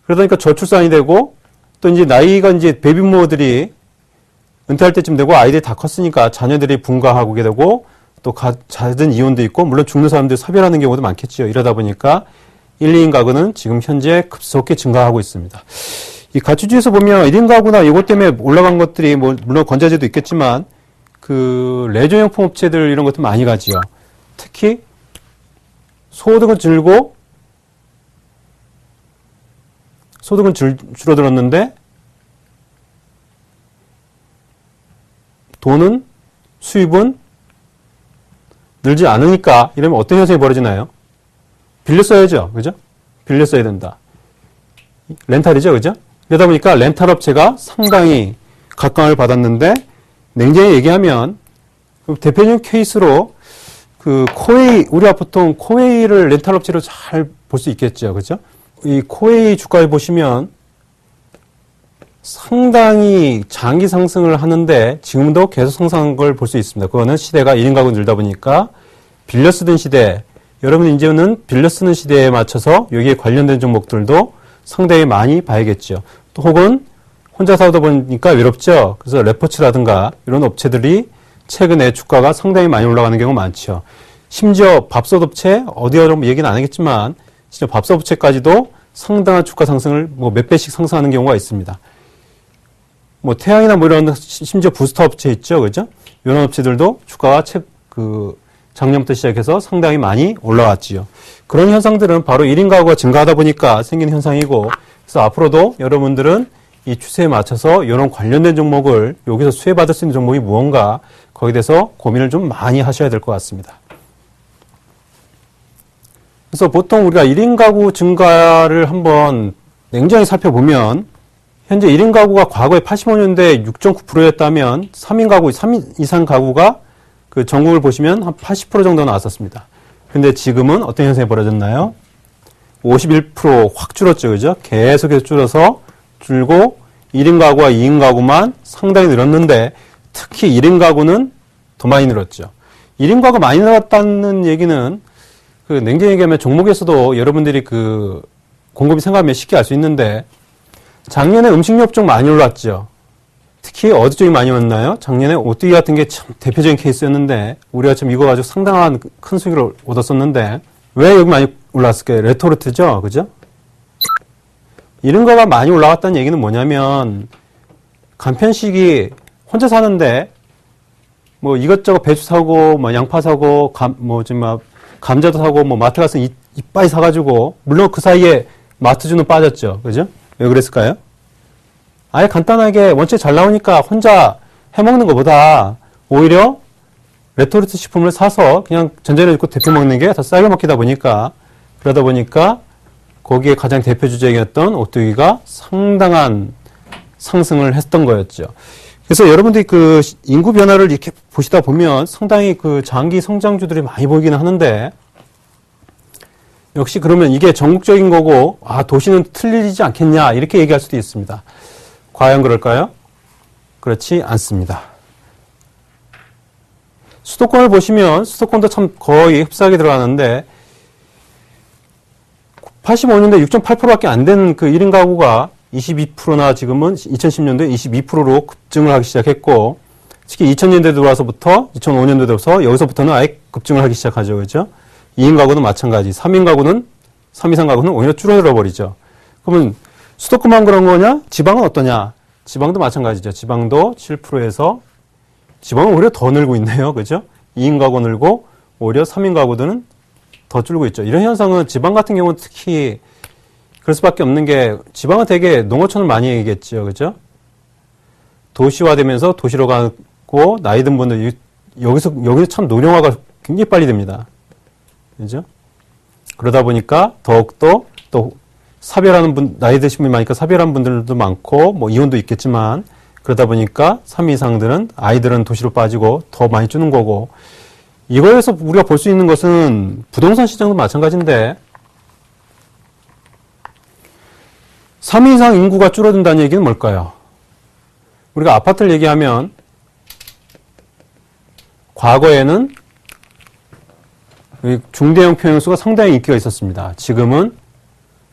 그러다 보니까 저출산이 되고 또 이제 나이가 이제 베이비부모들이 은퇴할 때쯤 되고 아이들이 다 컸으니까 자녀들이 분가하게 되고 또 잦은 이혼도 있고 물론 죽는 사람들이 사별하는 경우도 많겠죠. 이러다 보니까 1, 2인 가구는 지금 현재 급속히 증가하고 있습니다. 이 가치주에서 보면 1인 가구나 이것 때문에 올라간 것들이 뭐 물론 건자재도 있겠지만 그 레저용품 업체들 이런 것도 많이 가지요. 특히 소득은 줄어들었는데 돈은 수입은 늘지 않으니까 이러면 어떤 현상이 벌어지나요? 빌려 써야죠. 그죠? 빌려 써야 된다. 렌탈이죠. 그죠? 그러다 보니까 렌탈 업체가 상당히 각광을 받았는데 냉정히 얘기하면 대표적인 케이스로 그 코웨이, 우리가 보통 코웨이를 렌탈 업체로 잘 볼 수 있겠죠. 그죠? 이 코웨이 주가를 보시면 상당히 장기 상승을 하는데 지금도 계속 상승한 걸 볼 수 있습니다. 그거는 시대가 1인 가구 늘다 보니까 빌려 쓰던 시대, 여러분 이제는 빌려 쓰는 시대에 맞춰서 여기에 관련된 종목들도 상당히 많이 봐야겠죠. 또 혹은 혼자 사다 보니까 외롭죠. 그래서 레포츠라든가 이런 업체들이 최근에 주가가 상당히 많이 올라가는 경우가 많죠. 심지어 밥솥 업체, 어디로 얘기는 안 하겠지만 진짜 밥솥 업체까지도 상당한 주가 상승을 뭐 몇 배씩 상승하는 경우가 있습니다. 뭐 태양이나 뭐 이런 심지어 부스터 업체 있죠, 그죠? 이런 업체들도 주가가 작년부터 시작해서 상당히 많이 올라왔지요. 그런 현상들은 바로 1인 가구가 증가하다 보니까 생긴 현상이고, 그래서 앞으로도 여러분들은 이 추세에 맞춰서 이런 관련된 종목을 여기서 수혜받을 수 있는 종목이 무언가 거기에 대해서 고민을 좀 많이 하셔야 될 것 같습니다. 그래서 보통 우리가 1인 가구 증가를 한번 냉정히 살펴보면 현재 1인 가구가 과거에 85년대 6.9%였다면 3인 가구, 3인 이상 가구가 그 전국을 보시면 한 80% 정도 나왔었습니다. 근데 지금은 어떤 현상이 벌어졌나요? 51%확 줄었죠. 그죠? 계속해서 줄고 1인 가구와 2인 가구만 상당히 늘었는데 특히 1인 가구는 더 많이 늘었죠. 1인 가구 많이 늘었다는 얘기는 그 냉정히 얘기하면 종목에서도 여러분들이 그 곰곰이 생각하면 쉽게 알 수 있는데 작년에 음식료 쪽 많이 올랐죠. 특히 어디 쪽이 많이 올랐나요? 작년에 오뚜기 같은 게 참 대표적인 케이스였는데 우리가 지금 이거 가지고 상당한 큰 수익을 얻었었는데 왜 여기 많이 올랐을까요? 레토르트죠. 그죠? 이런 거가 많이 올라갔다는 얘기는 뭐냐면 간편식이 혼자 사는데 뭐 이것저것 배추 사고 뭐 양파 사고 감자도 사고 뭐 마트 가서 이빠이 사가지고 물론 그 사이에 마트주는 빠졌죠. 그죠? 왜 그랬을까요? 아예 간단하게 원체 잘 나오니까 혼자 해먹는 것보다 오히려 레토르트 식품을 사서 그냥 전자레인지 넣고 데펴 먹는 게 더 싸게 먹히다 보니까 그러다 보니까 거기에 가장 대표 주제였던 오뚜기가 상당한 상승을 했던 거였죠. 그래서 여러분들이 그 인구 변화를 이렇게 보시다 보면 상당히 그 장기 성장주들이 많이 보이기는 하는데 역시 그러면 이게 전국적인 거고 도시는 틀리지 않겠냐 이렇게 얘기할 수도 있습니다. 과연 그럴까요? 그렇지 않습니다. 수도권을 보시면 수도권도 참 거의 흡사하게 들어가는데 85년대 6.8%밖에 안 된 그 1인 가구가 22%나 지금은 2010년도에 22%로 급증을 하기 시작했고 특히 2000년대 들어와서부터 2005년도 들어서 여기서부터는 아예 급증을 하기 시작하죠. 그죠? 2인 가구는 마찬가지. 3인 가구는 3 이상 가구는 오히려 줄어들어 버리죠. 그러면 수도권만 그런 거냐? 지방은 어떠냐? 지방도 마찬가지죠. 지방도 7%에서 지방은 오히려 더 늘고 있네요. 그죠? 2인 가구 늘고 오히려 3인 가구들은 더 줄고 있죠. 이런 현상은 지방 같은 경우는 특히 그럴 수밖에 없는 게 지방은 되게 농어촌을 많이 얘기했죠. 그죠? 도시화되면서 도시로 가고 나이 든 분들 여기서 참 노령화가 굉장히 빨리 됩니다. 그죠? 그러다 보니까 더욱더 또 사별하는 분, 나이 드신 분이 많으니까 사별하는 분들도 많고, 뭐 이혼도 있겠지만, 그러다 보니까 3위 이상들은 아이들은 도시로 빠지고 더 많이 주는 거고, 이거에서 우리가 볼 수 있는 것은 부동산 시장도 마찬가지인데, 3위 이상 인구가 줄어든다는 얘기는 뭘까요? 우리가 아파트를 얘기하면, 과거에는 중대형 평형수가 상당히 인기가 있었습니다. 지금은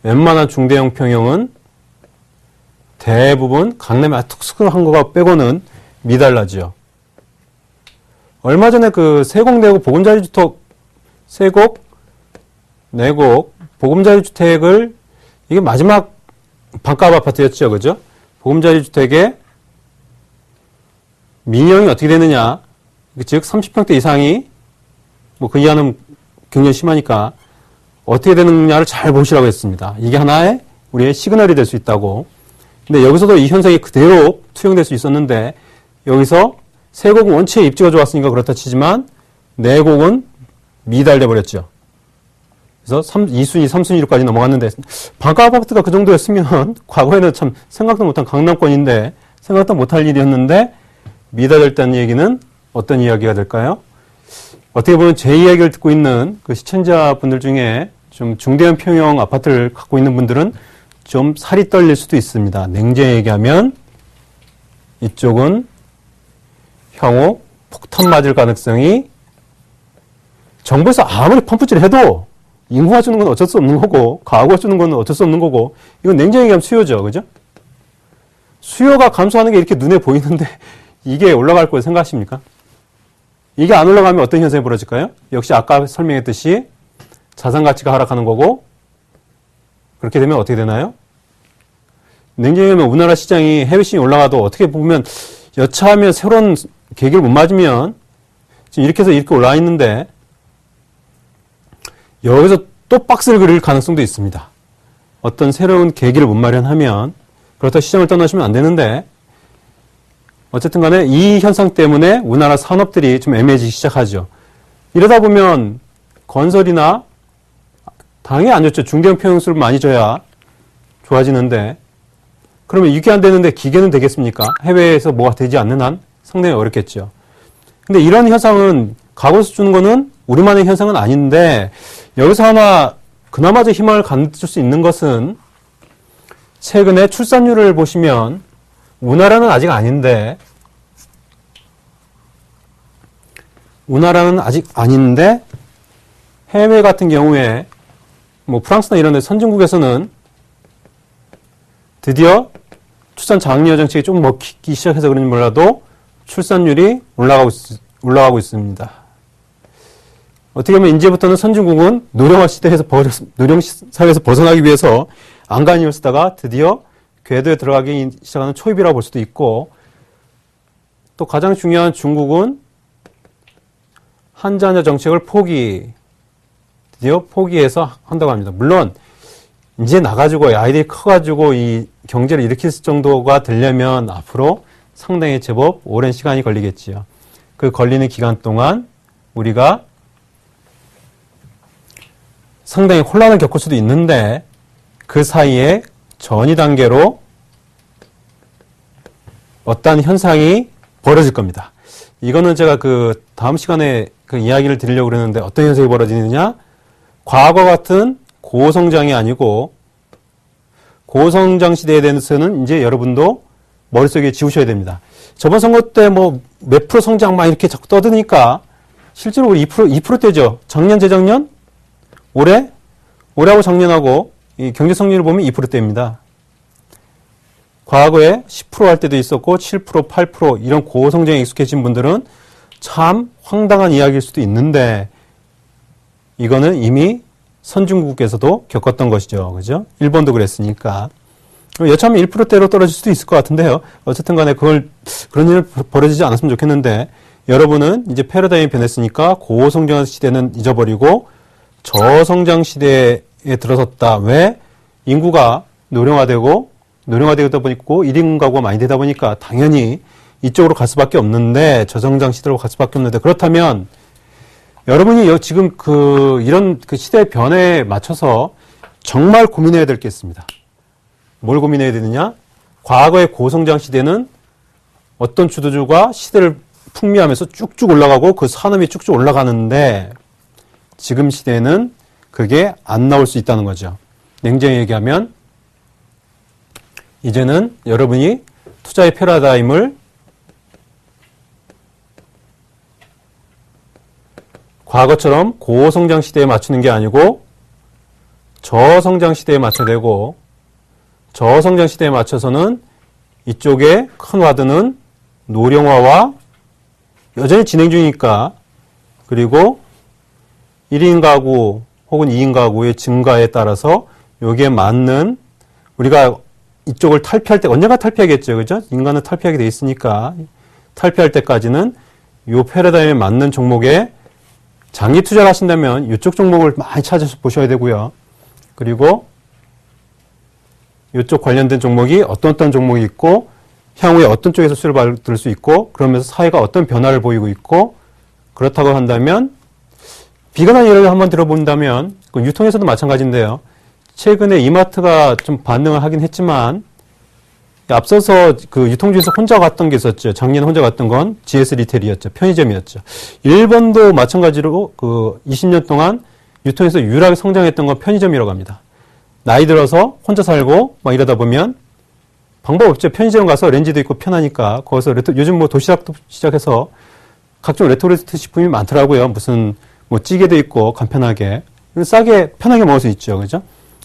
웬만한 중대형 평형은 대부분 강남에 특수한 거가 빼고는 미달라지요. 얼마 전에 그 세곡 내곡 보금자리주택을 이게 마지막 반값 아파트였죠, 그죠? 보금자리주택의 민영이 어떻게 되느냐? 즉 30평대 이상이 뭐 그 이하는 굉장히 심하니까 어떻게 되느냐를 잘 보시라고 했습니다. 이게 하나의 우리의 시그널이 될 수 있다고. 근데 여기서도 이 현상이 그대로 투영될 수 있었는데 여기서 세곡은 원체 입지가 좋았으니까 그렇다 치지만 내곡은 미달돼 버렸죠. 그래서 2순위, 3순위로까지 넘어갔는데 반가 아파트가 그 정도였으면 과거에는 참 생각도 못한 강남권인데 생각도 못할 일이었는데 미달됐다는 얘기는 어떤 이야기가 될까요? 어떻게 보면 제 이야기를 듣고 있는 그 시청자분들 중에 좀 중대형 평형 아파트를 갖고 있는 분들은 좀 살이 떨릴 수도 있습니다. 냉정히 얘기하면 이쪽은 향후 폭탄 맞을 가능성이 정부에서 아무리 펌프질을 해도 인구가 주는 건 어쩔 수 없는 거고 가구가 주는 건 어쩔 수 없는 거고 이건 냉정히 얘기하면 수요죠. 그죠? 수요가 감소하는 게 이렇게 눈에 보이는데 이게 올라갈 거라고 생각하십니까? 이게 안 올라가면 어떤 현상이 벌어질까요? 역시 아까 설명했듯이 자산 가치가 하락하는 거고 그렇게 되면 어떻게 되나요? 냉정히 하면 우리나라 시장이 해외 시장이 올라가도 어떻게 보면 여차하면 새로운 계기를 못 맞으면 지금 이렇게 해서 이렇게 올라와 있는데 여기서 또 박스를 그릴 가능성도 있습니다. 어떤 새로운 계기를 못 마련하면 그렇다고 시장을 떠나시면 안 되는데 어쨌든 간에 이 현상 때문에 우리나라 산업들이 좀 애매해지기 시작하죠. 이러다 보면 건설이나 당연히 안 좋죠. 중대형 평형수를 많이 줘야 좋아지는데 그러면 이게 안 되는데 기계는 되겠습니까? 해외에서 뭐가 되지 않는 한 상당히 어렵겠죠. 근데 이런 현상은 가구에서 주는 거는 우리만의 현상은 아닌데 여기서 하나 그나마 좀 희망을 가질 수 있는 것은 최근에 출산율을 보시면 우리나라는 아직 아닌데 해외 같은 경우에 뭐 프랑스나 이런 데 선진국에서는 드디어 출산 장려 정책이 좀 먹히기 시작해서 그런지 몰라도 출산율이 올라가고 있습니다. 어떻게 보면 이제부터는 선진국은 노령 사회에서 벗어나기 위해서 안간힘을 쓰다가 드디어 궤도에 들어가기 시작하는 초입이라고 볼 수도 있고 또 가장 중요한 중국은 한자녀 정책을 드디어 포기해서 한다고 합니다. 물론 이제 나가지고 아이들이 커가지고 이 경제를 일으킬 정도가 되려면 앞으로 상당히 제법 오랜 시간이 걸리겠지요. 그 걸리는 기간 동안 우리가 상당히 혼란을 겪을 수도 있는데 그 사이에 전이 단계로 어떠한 현상이 벌어질 겁니다. 이거는 제가 그 다음 시간에 그 이야기를 드리려고 그러는데 어떤 현상이 벌어지느냐? 과거 같은 고성장이 아니고 고성장 시대에 대해서는 이제 여러분도 머릿속에 지우셔야 됩니다. 저번 선거 때 뭐 몇 프로 성장 막 이렇게 자꾸 떠드니까 실제로 우리 2%대죠. 작년, 재작년, 올해하고 작년하고 이 경제 성장률을 보면 2%대입니다. 과거에 10% 할 때도 있었고 7%, 8% 이런 고성장에 익숙해진 분들은 참 황당한 이야기일 수도 있는데 이거는 이미 선진국에서도 겪었던 것이죠. 그죠? 일본도 그랬으니까. 여차하면 1%대로 떨어질 수도 있을 것 같은데요. 어쨌든 간에 그런 일은 벌어지지 않았으면 좋겠는데 여러분은 이제 패러다임이 변했으니까 고성장 시대는 잊어버리고 저성장 시대에 들어섰다. 왜? 인구가 노령화되다 보니까 1인 가구가 많이 되다 보니까 당연히 이쪽으로 갈 수밖에 없는데, 저성장 시대로 갈 수밖에 없는데, 그렇다면 여러분이 지금 이런 시대의 변화에 맞춰서 정말 고민해야 될 게 있습니다. 뭘 고민해야 되느냐? 과거의 고성장 시대는 어떤 주도주가 시대를 풍미하면서 쭉쭉 올라가고 그 산업이 쭉쭉 올라가는데, 지금 시대에는 그게 안 나올 수 있다는 거죠. 냉정히 얘기하면 이제는 여러분이 투자의 패러다임을 과거처럼 고성장 시대에 맞추는 게 아니고 저성장 시대에 맞춰야 되고, 저성장 시대에 맞춰서는 이쪽에 큰 와드는 노령화와 여전히 진행 중이니까, 그리고 1인 가구 혹은 2인 가구의 증가에 따라서 여기에 맞는, 우리가 이쪽을 탈피할 때 언젠가 탈피하겠죠. 그죠? 인간은 탈피하게 돼 있으니까 탈피할 때까지는 이 패러다임에 맞는 종목에 장기 투자를 하신다면 이쪽 종목을 많이 찾아서 보셔야 되고요. 그리고 이쪽 관련된 종목이 어떤 종목이 있고 향후에 어떤 쪽에서 수혜를 받을 수 있고, 그러면서 사회가 어떤 변화를 보이고 있고, 그렇다고 한다면 비근한 예를 한번 들어본다면 유통에서도 마찬가지인데요. 최근에 이마트가 좀 반응을 하긴 했지만 앞서서 유통주에서 혼자 갔던 게 있었죠. 작년에 혼자 갔던 건 GS 리테일이었죠. 편의점이었죠. 일본도 마찬가지로 20년 동안 유통에서 유일하게 성장했던 건 편의점이라고 합니다. 나이 들어서 혼자 살고 막 이러다 보면 방법 없죠. 편의점 가서 렌즈도 있고 편하니까 거기서 요즘 뭐 도시락도 시작해서 각종 레토르트 식품이 많더라고요. 무슨 뭐 찌개도 있고 간편하게 싸게 편하게 먹을 수 있죠. 그죠?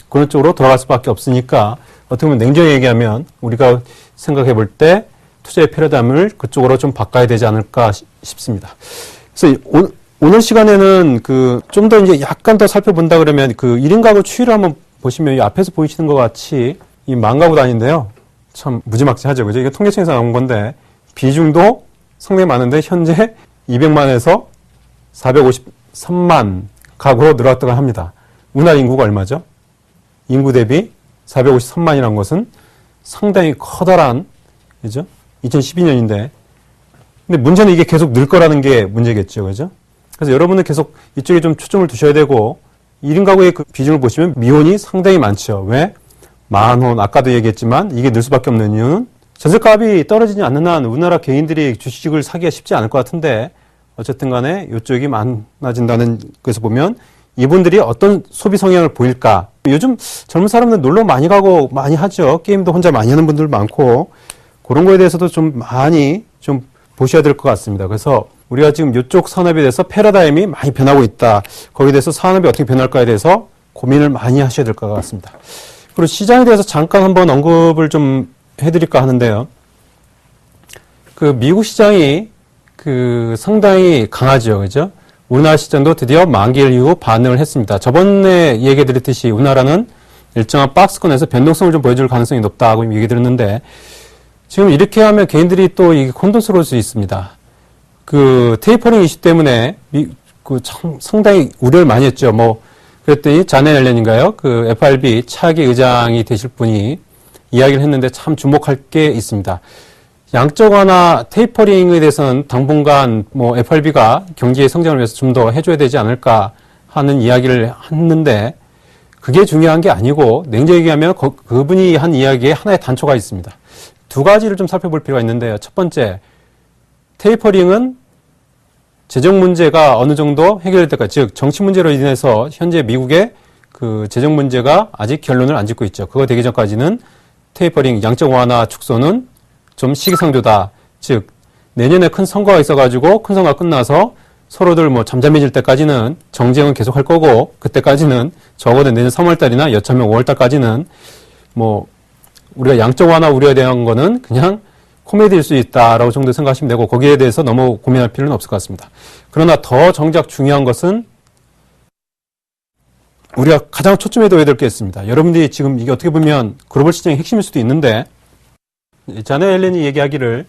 그런 쪽으로 돌아갈 수밖에 없으니까 어떻게 보면 냉정히 얘기하면 우리가 생각해 볼 때 투자의 패러다임을 그쪽으로 좀 바꿔야 되지 않을까 싶습니다. 그래서 오늘 시간에는 좀 더 이제 약간 더 살펴본다 그러면 1인 가구 추이를 한번 보시면 이 앞에서 보이시는 것 같이 이 만가구 단위인데요. 참 무지막지하죠. 그죠? 이게 통계청에서 나온 건데 비중도 상당히 많은데 현재 200만에서 453만 가구로 늘어났다고 합니다. 우리나라 인구가 얼마죠? 인구 대비 453만이라는 것은 상당히 커다란, 그죠? 2012년인데. 근데 문제는 이게 계속 늘 거라는 게 문제겠죠. 그죠? 그래서 여러분은 계속 이쪽에 좀 초점을 두셔야 되고, 1인 가구의 비중을 보시면 미혼이 상당히 많죠. 왜? 만혼, 아까도 얘기했지만 이게 늘 수밖에 없는 이유는 전세값이 떨어지지 않는 한 우리나라 개인들이 주식을 사기가 쉽지 않을 것 같은데, 어쨌든 간에 이쪽이 많아진다는 것에서 보면 이분들이 어떤 소비 성향을 보일까? 요즘 젊은 사람들 놀러 많이 가고 많이 하죠. 게임도 혼자 많이 하는 분들 많고, 그런 거에 대해서도 좀 많이 좀 보셔야 될 것 같습니다. 그래서 우리가 지금 이쪽 산업에 대해서 패러다임이 많이 변하고 있다. 거기에 대해서 산업이 어떻게 변할까에 대해서 고민을 많이 하셔야 될 것 같습니다. 그리고 시장에 대해서 잠깐 한번 언급을 좀 해드릴까 하는데요. 미국 시장이 상당히 강하죠. 그죠? 우리나라 시장도 드디어 만기일 이후 반응을 했습니다. 저번에 얘기 드렸듯이 우리나라는 일정한 박스권에서 변동성을 좀 보여줄 가능성이 높다고 얘기 드렸는데, 지금 이렇게 하면 개인들이 또 이게 혼돈스러울 수 있습니다. 테이퍼링 이슈 때문에 상당히 우려를 많이 했죠. 그랬더니 자네 옐렌인가요? FRB 차기 의장이 되실 분이 이야기를 했는데 참 주목할 게 있습니다. 양적 완화 테이퍼링에 대해서는 당분간 FRB가 경기의 성장을 위해서 좀 더 해줘야 되지 않을까 하는 이야기를 했는데, 그게 중요한 게 아니고 냉정히 얘기하면 그분이 한 이야기에 하나의 단초가 있습니다. 두 가지를 좀 살펴볼 필요가 있는데요. 첫 번째, 테이퍼링은 재정 문제가 어느 정도 해결될 때까지, 즉 정치 문제로 인해서 현재 미국의 재정 문제가 아직 결론을 안 짓고 있죠. 그거 되기 전까지는 테이퍼링 양적 완화 축소는 좀 시기상조다. 즉 내년에 큰 선거가 있어가지고 큰 선거가 끝나서 서로들 잠잠해질 때까지는 정쟁은 계속할 거고, 그때까지는 적어도 내년 3월달이나 여차하면 5월달까지는 우리가 양적 완화 우려에 대한 거는 그냥 코미디일 수 있다라고 정도 생각하시면 되고, 거기에 대해서 너무 고민할 필요는 없을 것 같습니다. 그러나 더 정작 중요한 것은 우리가 가장 초점에 둬야 될 게 있습니다. 여러분들이 지금 이게 어떻게 보면 글로벌 시장의 핵심일 수도 있는데, 자네 옐렌이 얘기하기를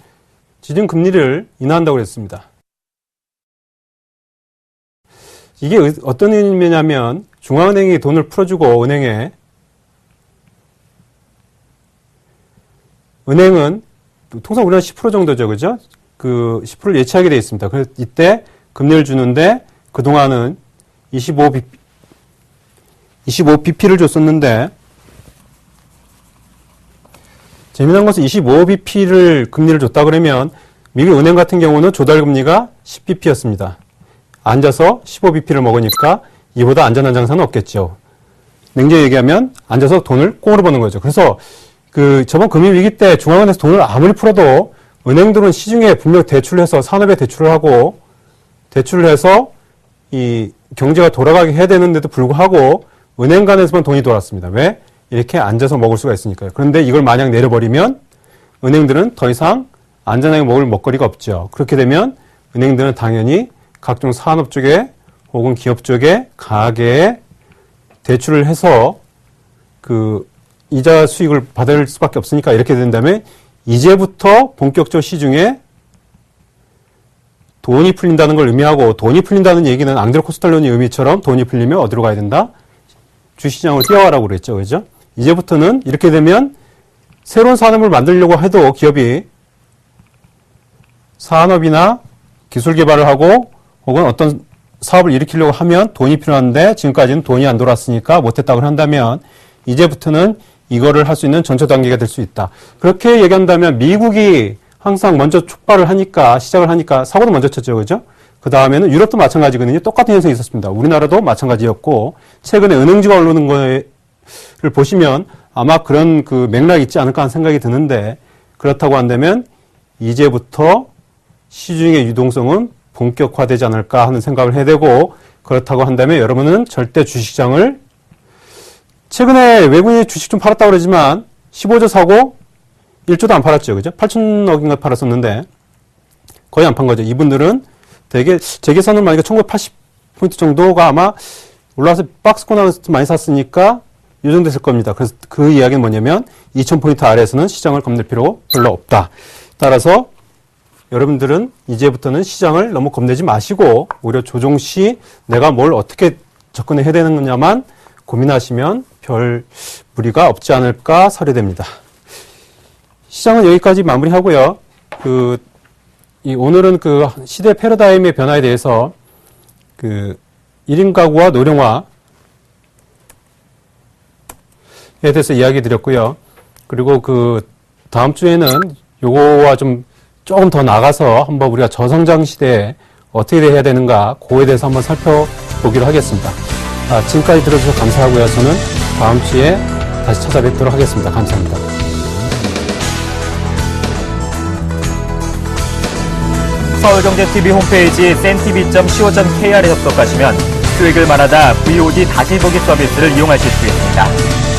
지준 금리를 인하한다고 그랬습니다. 이게 어떤 의미냐면 중앙은행이 돈을 풀어주고 은행은 통상 우리는 10% 정도죠, 그죠? 그 10%를 예치하게 되어 있습니다. 그래서 이때 금리를 주는데 그동안은 25bp를 줬었는데 재미난 것은 25bp를 금리를 줬다 그러면 미국 은행 같은 경우는 조달 금리가 10bp였습니다. 앉아서 15bp를 먹으니까 이보다 안전한 장사는 없겠죠. 냉정히 얘기하면 앉아서 돈을 꽁으로 버는 거죠. 그래서 그 저번 금융위기 때 중앙은행에서 돈을 아무리 풀어도 은행들은 시중에 분명 대출을 해서 산업에 대출을 하고 대출을 해서 이 경제가 돌아가게 해야 되는데도 불구하고 은행 간에서만 돈이 돌았습니다. 왜? 이렇게 앉아서 먹을 수가 있으니까요. 그런데 이걸 만약 내려버리면 은행들은 더 이상 안전하게 먹을 먹거리가 없죠. 그렇게 되면 은행들은 당연히 각종 산업 쪽에 혹은 기업 쪽에 가계에 대출을 해서 그 이자 수익을 받을 수밖에 없으니까 이렇게 된다면 이제부터 본격적으로 시중에 돈이 풀린다는 걸 의미하고 돈이 풀린다는 얘기는 앙드레 코스탈론의 의미처럼 돈이 풀리면 어디로 가야 된다? 주시장으로 뛰어가라고 그랬죠. 그죠? 이제부터는 이렇게 되면 새로운 산업을 만들려고 해도 기업이 산업이나 기술 개발을 하고 혹은 어떤 사업을 일으키려고 하면 돈이 필요한데 지금까지는 돈이 안 돌았으니까 못했다고 한다면 이제부터는 이거를 할 수 있는 전초 단계가 될 수 있다. 그렇게 얘기한다면 미국이 항상 먼저 촉발을 하니까 시작을 하니까 사고도 먼저 쳤죠. 그죠? 그 다음에는 유럽도 마찬가지거든요. 똑같은 현상이 있었습니다. 우리나라도 마찬가지였고 최근에 은행지가 오르는 거를 보시면 아마 그런 그 맥락이 있지 않을까 하는 생각이 드는데 그렇다고 한다면 이제부터 시중의 유동성은 본격화되지 않을까 하는 생각을 해야 되고 그렇다고 한다면 여러분은 절대 주식시장을 최근에 외국인이 주식 좀 팔았다고 그러지만 15조 사고 1조도 안 팔았죠. 그죠? 8천억인가 팔았었는데 거의 안 판 거죠. 이분들은 되게 제 계산은 만약에 1980포인트 정도가 아마 올라와서 박스권에서 많이 샀으니까 이 정도 됐을 겁니다. 그래서 그 이야기는 뭐냐면 2000포인트 아래에서는 시장을 겁낼 필요 별로 없다. 따라서 여러분들은 이제부터는 시장을 너무 겁내지 마시고 오히려 조정 시 내가 뭘 어떻게 접근해야 되는 거냐만 고민하시면 별 무리가 없지 않을까 설레됩니다. 시장은 여기까지 마무리하고요. 오늘은 그 시대 패러다임의 변화에 대해서 그 1인 가구와 노령화에 대해서 이야기 드렸고요. 그리고 그 다음 주에는 요거와 좀 조금 더 나가서 한번 우리가 저성장 시대에 어떻게 해야 되는가 그거에 대해서 한번 살펴보기로 하겠습니다. 지금까지 들어주셔서 감사하고요. 저는 다음 주에 다시 찾아뵙도록 하겠습니다. 감사합니다. 서울경제TV 홈페이지 sentv.co.kr에 접속하시면 수익을 말하다 VOD 다시 보기 서비스를 이용하실 수 있습니다.